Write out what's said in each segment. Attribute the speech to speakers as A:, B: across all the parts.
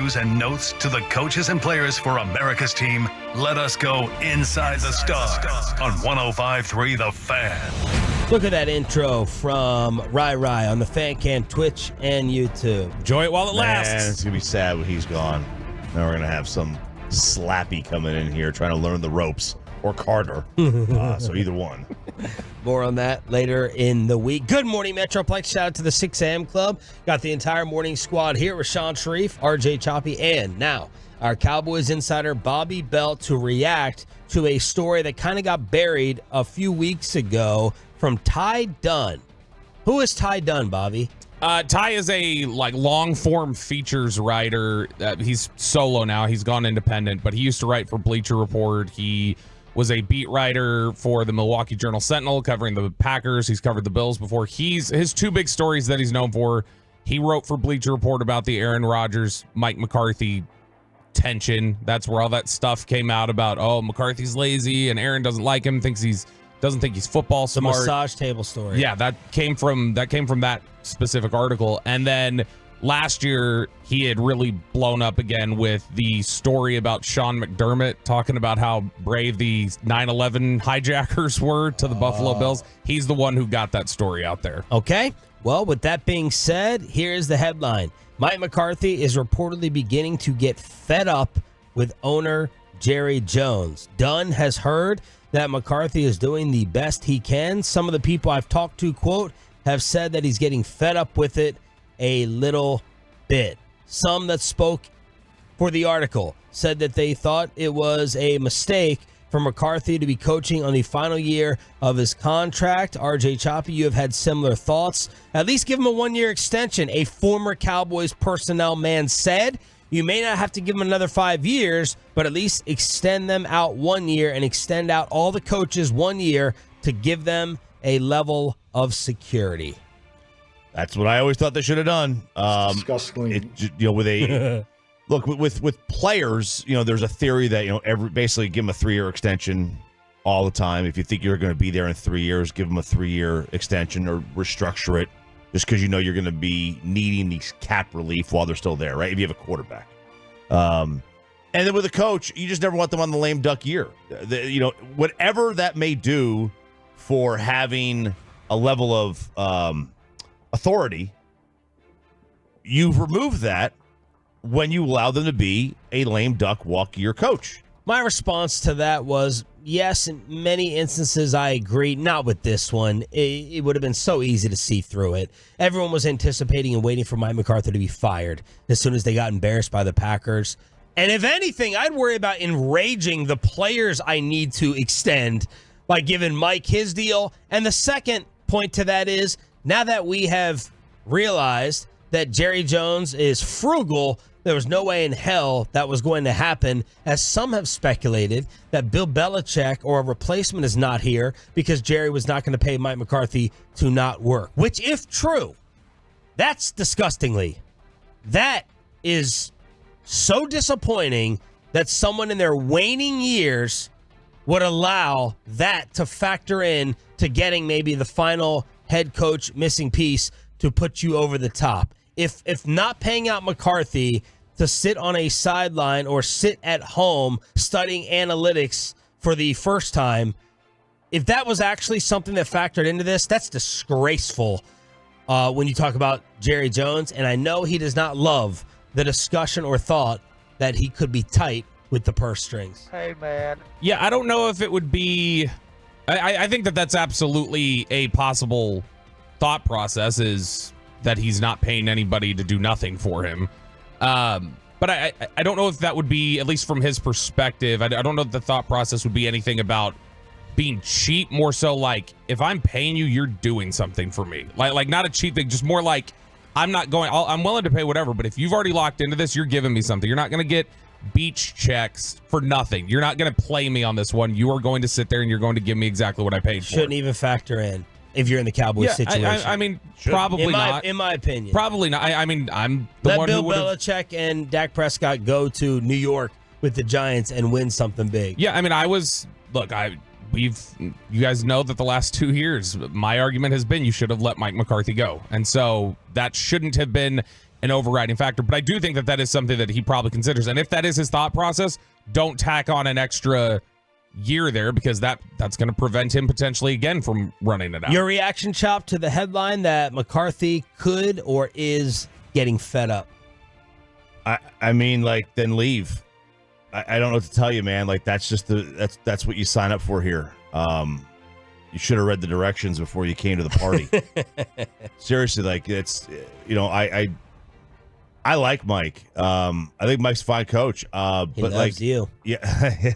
A: news and notes to the coaches and players for America's team. Let us go inside the Stars on 105.3 The Fan.
B: Look at that intro from Rai on the Fan Can Twitch and YouTube.
C: Enjoy it while it lasts.
D: Man, it's going to be sad when he's gone. Now we're going to have some slappy coming in here trying to learn the ropes. Or Carter. So either one.
B: More on that later in the week. Good morning, Metroplex. Shout out to the 6 a.m. Club. Got the entire morning squad here with Shan, RJ Choppy, and now our Cowboys insider Bobby Bell to react to a story that kind of got buried a few weeks ago from Ty Dunne. Who is Ty Dunne, Bobby?
C: Ty is a long-form features writer. He's solo now. He's gone independent, but he used to write for Bleacher Report. He was a beat writer for the Milwaukee Journal-Sentinel covering the Packers. He's covered the Bills before. His two big stories that he's known for, he wrote for Bleacher Report about the Aaron Rodgers, Mike McCarthy tension. That's where all that stuff came out about, McCarthy's lazy and Aaron doesn't like him, doesn't think he's football smart.
B: The massage table story.
C: Yeah, that came from that specific article. And then last year, he had really blown up again with the story about Sean McDermott talking about how brave the 9/11 hijackers were to the Buffalo Bills. He's the one who got that story out there.
B: Okay. Well, with that being said, here's the headline. Mike McCarthy is reportedly beginning to get fed up with owner Jerry Jones. Dunne has heard that McCarthy is doing the best he can. Some of the people I've talked to, quote, have said that he's getting fed up with it a little bit. Some that spoke for the article said that they thought it was a mistake for McCarthy to be coaching on the final year of his contract. RJ Choppy, you have had similar thoughts. At least give him a one-year extension. A former Cowboys personnel man said you may not have to give him another 5 years, but at least extend them out 1 year and extend out all the coaches 1 year to give them a level of security.
D: That's what I always thought they should have done.
E: Disgusting.
D: With a look with players, there's a theory that basically give them a 3-year extension all the time. If you think you're going to be there in 3 years, give them a 3-year extension or restructure it, just because you're going to be needing these cap relief while they're still there, right? If you have a quarterback, and then with a coach, you just never want them on the lame duck year. Whatever that may do for having a level of authority, you've removed that when you allow them to be a lame duck walk year coach.
B: My response to that was, yes, in many instances I agree. Not with this one. It would have been so easy to see through it. Everyone was anticipating and waiting for Mike McCarthy to be fired as soon as they got embarrassed by the Packers. And if anything, I'd worry about enraging the players I need to extend by giving Mike his deal. And the second point to that is, now that we have realized that Jerry Jones is frugal, there was no way in hell that was going to happen, as some have speculated that Bill Belichick or a replacement is not here because Jerry was not going to pay Mike McCarthy to not work. Which, if true, that's disgustingly. That is so disappointing that someone in their waning years would allow that to factor in to getting maybe the final head coach missing piece to put you over the top. If not paying out McCarthy to sit on a sideline or sit at home studying analytics for the first time, if that was actually something that factored into this, that's disgraceful when you talk about Jerry Jones. And I know he does not love the discussion or thought that he could be tight with the purse strings.
E: Hey, man.
C: Yeah, I don't know if it would be... I think that's absolutely a possible thought process, is that he's not paying anybody to do nothing for him. But I don't know if that would be, at least from his perspective, I don't know if the thought process would be anything about being cheap, more so like, if I'm paying you, you're doing something for me. Like not a cheap thing, just more like, I'm willing to pay whatever, but if you've already locked into this, you're giving me something. You're not going to get beach checks for nothing. You're not going to play me on this one. You are going to sit there and you're going to give me exactly what I paid for.
B: Shouldn't even factor in if you're in the Cowboys situation.
C: I mean, probably not.
B: In my opinion.
C: Probably not. I mean, I'm the
B: Let
C: one
B: Bill
C: who would
B: Belichick and Dak Prescott go to New York with the Giants and win something big.
C: Yeah, I mean, you guys know that the last 2 years, my argument has been you should have let Mike McCarthy go. And so that shouldn't have been an overriding factor. But I do think that is something that he probably considers. And if that is his thought process, don't tack on an extra year there, because that's going to prevent him potentially again from running it out.
B: Your reaction, Chop, to the headline that McCarthy could or is getting fed up?
D: I mean, like, then leave. I don't know what to tell you, man. Like, that's just that's what you sign up for here. You should have read the directions before you came to the party. Seriously, like, it's, I like Mike. I think Mike's a fine coach.
B: He
D: but
B: loves
D: like
B: you.
D: Yeah,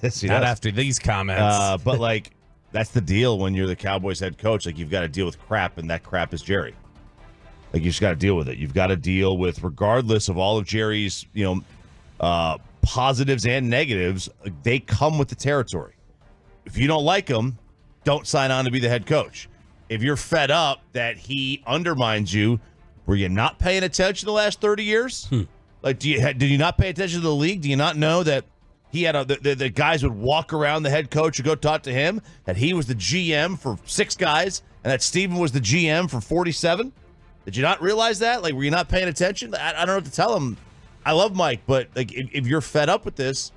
D: yes, he
C: Not
D: does.
C: after these comments.
D: But like, that's the deal when you're the Cowboys head coach. Like, you've got to deal with crap, and that crap is Jerry. Like, you just got to deal with it. You've got to deal with, regardless of all of Jerry's, positives and negatives, they come with the territory. If you don't like them, don't sign on to be the head coach. If you're fed up that he undermines you, were you not paying attention the last 30 years? Like, did you not pay attention to the league? Do you not know that he had the guys would walk around the head coach and go talk to him, that he was the GM for 6 guys, and that Steven was the GM for 47? Did you not realize that? Like, were you not paying attention? I don't know what to tell him. I love Mike, but like, if you're fed up with this,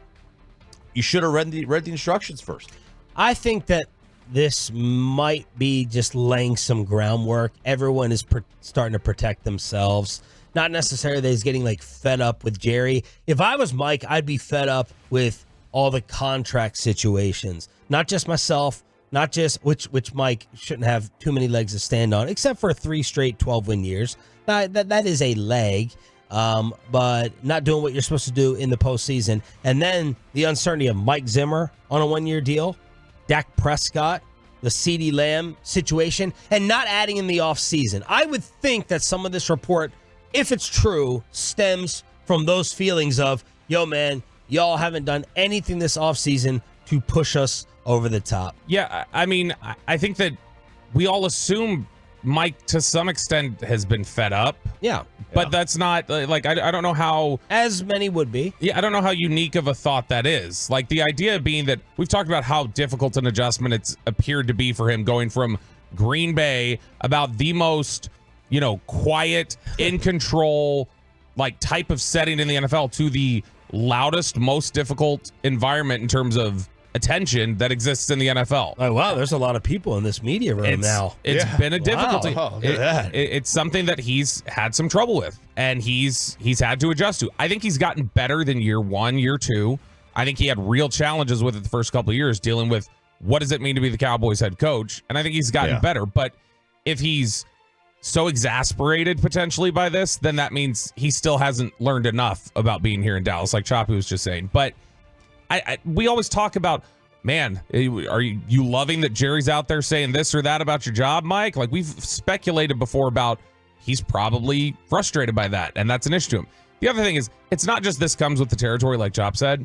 D: you should have read the instructions first.
B: I think that this might be just laying some groundwork. Everyone is starting to protect themselves. Not necessarily that he's getting like fed up with Jerry. If I was Mike, I'd be fed up with all the contract situations. Not just myself, not just which Mike shouldn't have too many legs to stand on, except for 3 straight 12-win years. That is a leg. But not doing what you're supposed to do in the postseason. And then the uncertainty of Mike Zimmer on a 1-year deal, Dak Prescott, the CeeDee Lamb situation, and not adding in the offseason. I would think that some of this report, if it's true, stems from those feelings of, yo, man, y'all haven't done anything this offseason to push us over the top.
C: Yeah, I mean, I think that we all assume Mike, to some extent, has been fed up.
B: Yeah.
C: But that's not, like, I don't know how...
B: As many would be.
C: Yeah, I don't know how unique of a thought that is. Like, the idea being that we've talked about how difficult an adjustment it's appeared to be for him going from Green Bay, about the most, quiet, in control, like, type of setting in the NFL, to the loudest, most difficult environment in terms of attention that exists in the NFL.
B: Oh, wow, there's a lot of people in this media room now.
C: It's been a difficulty.
D: Wow. Look at that.
C: It's something that he's had some trouble with, and he's had to adjust to. I think he's gotten better than year 1, year 2. I think he had real challenges with it the first couple of years, dealing with what does it mean to be the Cowboys head coach, and I think he's gotten better. But if he's so exasperated potentially by this, then that means he still hasn't learned enough about being here in Dallas, like Choppy was just saying. But we always talk about, man, are you loving that Jerry's out there saying this or that about your job, Mike? Like, we've speculated before about he's probably frustrated by that, and that's an issue to him. The other thing is, it's not just this comes with the territory, like Chop said.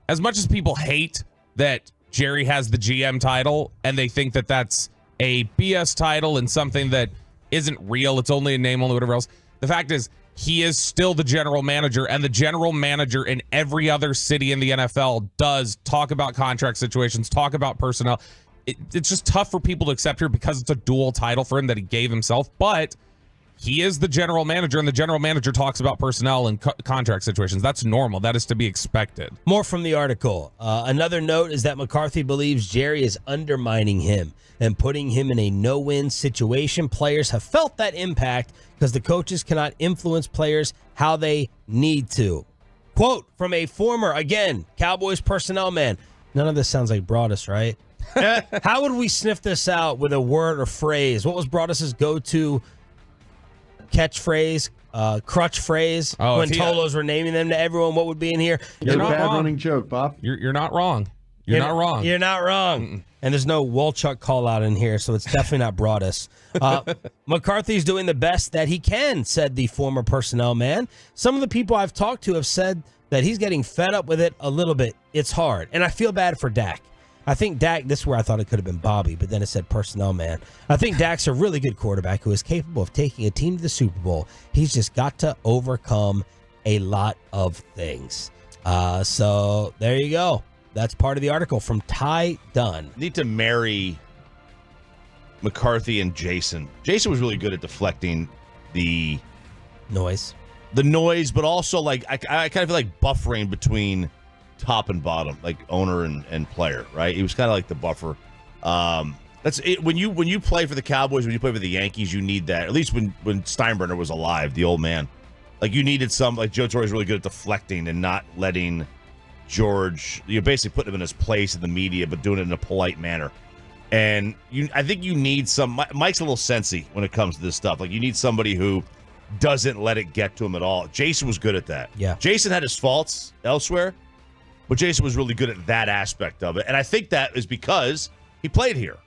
C: As much as people hate that Jerry has the GM title and they think that that's a BS title and something that isn't real, it's only a name, only whatever else, the fact is, he is still the general manager, and the general manager in every other city in the NFL does talk about contract situations, talk about personnel. It's just tough for people to accept here because it's a dual title for him that he gave himself, but he is the general manager, and the general manager talks about personnel and contract situations. That's normal. That is to be expected.
B: More from the article. Another note is that McCarthy believes Jerry is undermining him and putting him in a no-win situation. Players have felt that impact because the coaches cannot influence players how they need to. Quote from a former, again, Cowboys personnel man. None of this sounds like Broadus, right? How would we sniff this out with a word or phrase? What was Broadus's go-to catchphrase, crutch phrase when Tolos were naming them to everyone? What would be in here?
C: You're not
E: bad
C: wrong.
E: running joke, Bob.
C: You're not wrong. You're not wrong.
B: You're not wrong. Mm-mm. And there's no Wolchuk call out in here, so it's definitely not Broadus. McCarthy's doing the best that he can, said the former personnel man. Some of the people I've talked to have said that he's getting fed up with it a little bit. It's hard. And I feel bad for Dak. I think Dak, this is where I thought it could have been Bobby, but then it said personnel man. I think Dak's a really good quarterback who is capable of taking a team to the Super Bowl. He's just got to overcome a lot of things. So there you go. That's part of the article from Ty Dunne.
D: Need to marry McCarthy and Jason. Jason was really good at deflecting the
B: Noise.
D: the noise, but also like I kind of feel like buffering between top and bottom, like owner and player, right? He was kind of like the buffer. That's it. When you play for the Cowboys, when you play for the Yankees, you need that. At least when Steinbrenner was alive, the old man, like you needed some. Like Joe Torre's really good at deflecting and not letting George. You're basically putting him in his place in the media, but doing it in a polite manner. And I think you need some. Mike's a little sensy when it comes to this stuff. Like you need somebody who doesn't let it get to him at all. Jason was good at that.
B: Yeah.
D: Jason had his faults elsewhere, but Jason was really good at that aspect of it. And I think that is because he played here.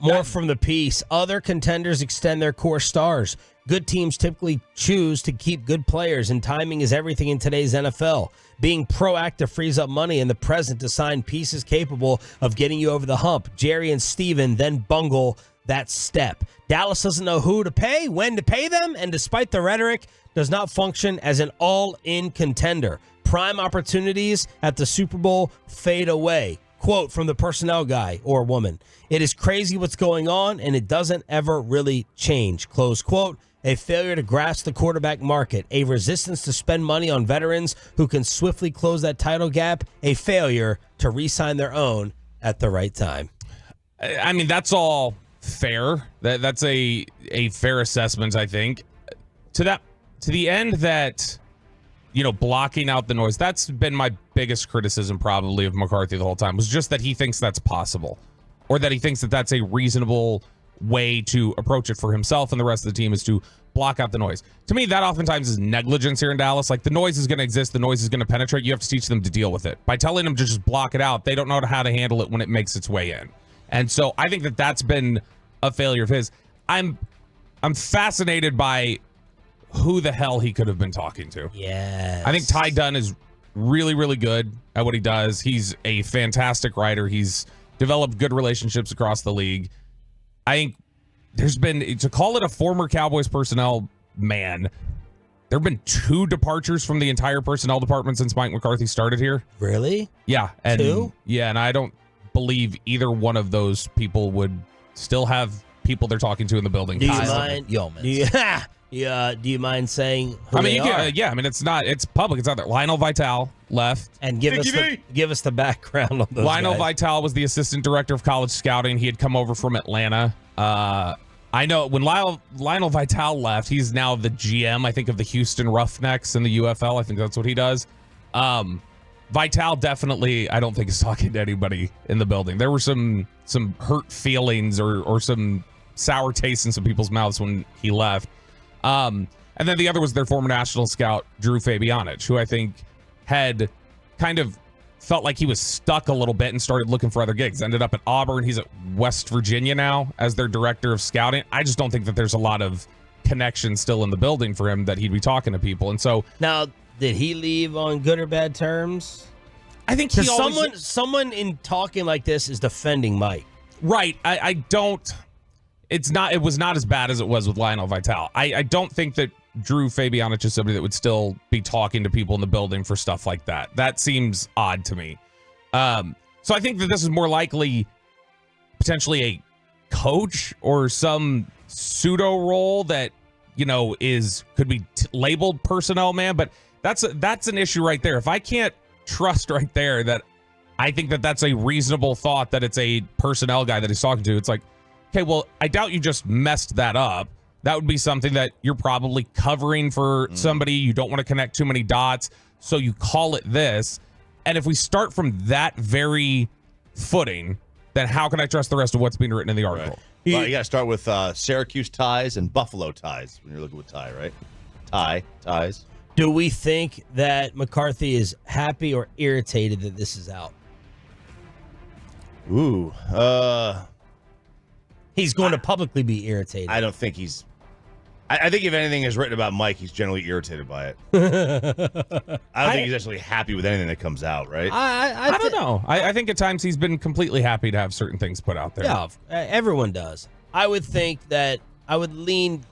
B: More from the piece. Other contenders extend their core stars. Good teams typically choose to keep good players, and timing is everything in today's NFL. Being proactive frees up money in the present to sign pieces capable of getting you over the hump. Jerry and Steven then bungle that step. Dallas doesn't know who to pay, when to pay them, and despite the rhetoric, does not function as an all-in contender. Prime opportunities at the Super Bowl fade away. Quote from the personnel guy or woman. It is crazy what's going on, and it doesn't ever really change. Close quote. A failure to grasp the quarterback market. A resistance to spend money on veterans who can swiftly close that title gap. A failure to re-sign their own at the right time.
C: I mean, that's all fair. That's a fair assessment, I think. To the end that, blocking out the noise, that's been my biggest criticism probably of McCarthy the whole time, was just that he thinks that's possible, or that he thinks that that's a reasonable way to approach it for himself and the rest of the team, is to block out the noise. To me, that oftentimes is negligence here in Dallas. Like, the noise is going to exist, the noise is going to penetrate. You have to teach them to deal with it. By telling them to just block it out, they don't know how to handle it when it makes its way in. And so I think that that's been a failure of his. I'm fascinated by who the hell he could have been talking to.
B: Yes.
C: I think Ty Dunne is really, really good at what he does. He's a fantastic writer. He's developed good relationships across the league. I think there's been, to call it a former Cowboys personnel man, there have been 2 departures from the entire personnel department since Mike McCarthy started here.
B: Really?
C: Yeah. And
B: 2?
C: Yeah, and I don't believe either one of those people would still have people they're talking to in the building.
B: Do you mind? Do you mind saying who they are?
C: Yeah, I mean, it's public. It's out there. Lionel Vital left.
B: And give us the background on those
C: Lionel
B: guys.
C: Vital was the assistant director of college scouting. He had come over from Atlanta. I know when Lionel Vital left, he's now the GM, I think, of the Houston Roughnecks in the UFL. I think that's what he does. Vital definitely, I don't think, is talking to anybody in the building. There were some hurt feelings or some sour taste in some people's mouths when he left. And then the other was their former national scout, Drew Fabianich, who I think had kind of felt like he was stuck a little bit and started looking for other gigs. Ended up at Auburn. He's at West Virginia now as their director of scouting. I just don't think that there's a lot of connection still in the building for him that he'd be talking to people. And so
B: now, did he leave on good or bad terms?
C: I think
B: someone in talking like this is defending Mike.
C: Right. I don't. It was not as bad as it was with Lionel Vital. I don't think that Drew Fabianich is somebody that would still be talking to people in the building for stuff like that. That seems odd to me. So I think that this is more likely potentially a coach or some pseudo role that, could be labeled personnel man. But that's an issue right there. If I can't trust right there that I think that that's a reasonable thought that it's a personnel guy that he's talking to, it's like, okay, well, I doubt you just messed that up. That would be something that you're probably covering for somebody. You don't want to connect too many dots, so you call it this. And if we start from that very footing, then how can I trust the rest of what's being written in the article?
D: Right. Well, you got to start with Syracuse ties and Buffalo ties when you're looking with tie, right? Ties.
B: Do we think that McCarthy is happy or irritated that this is out?
D: Ooh.
B: He's going to publicly be irritated.
D: I don't think he's... I think if anything is written about Mike, he's generally irritated by it. I don't think he's actually happy with anything that comes out, right?
C: I don't know. I think at times he's been completely happy to have certain things put out there.
B: Yeah, everyone does. I would think that I would lean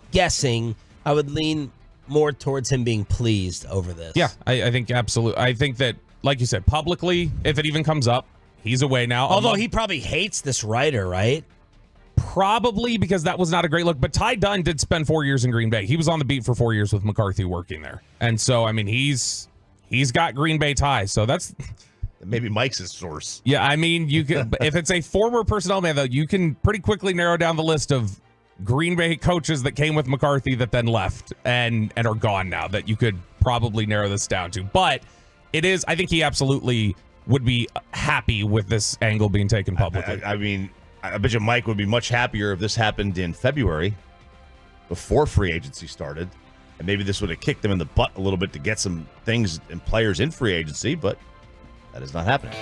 B: more towards him being pleased over this.
C: Yeah, I think absolutely. I think that, like you said, publicly, if it even comes up, he's away now.
B: Although he probably hates this writer, right?
C: Probably because that was not a great look. But Ty Dunne did spend 4 years in Green Bay. He was on the beat for 4 years with McCarthy working there. And so, I mean, he's got Green Bay ties. So that's...
D: Maybe Mike's his source.
C: Yeah, I mean, you can, if it's a former personnel man, though, you can pretty quickly narrow down the list of Green Bay coaches that came with McCarthy that then left and are gone now that you could probably narrow this down to. But it is, I think he absolutely would be happy with this angle being taken publicly.
D: I mean, I bet you Mike would be much happier if this happened in February before free agency started. And maybe this would have kicked them in the butt a little bit to get some things and players in free agency, but that is not happening.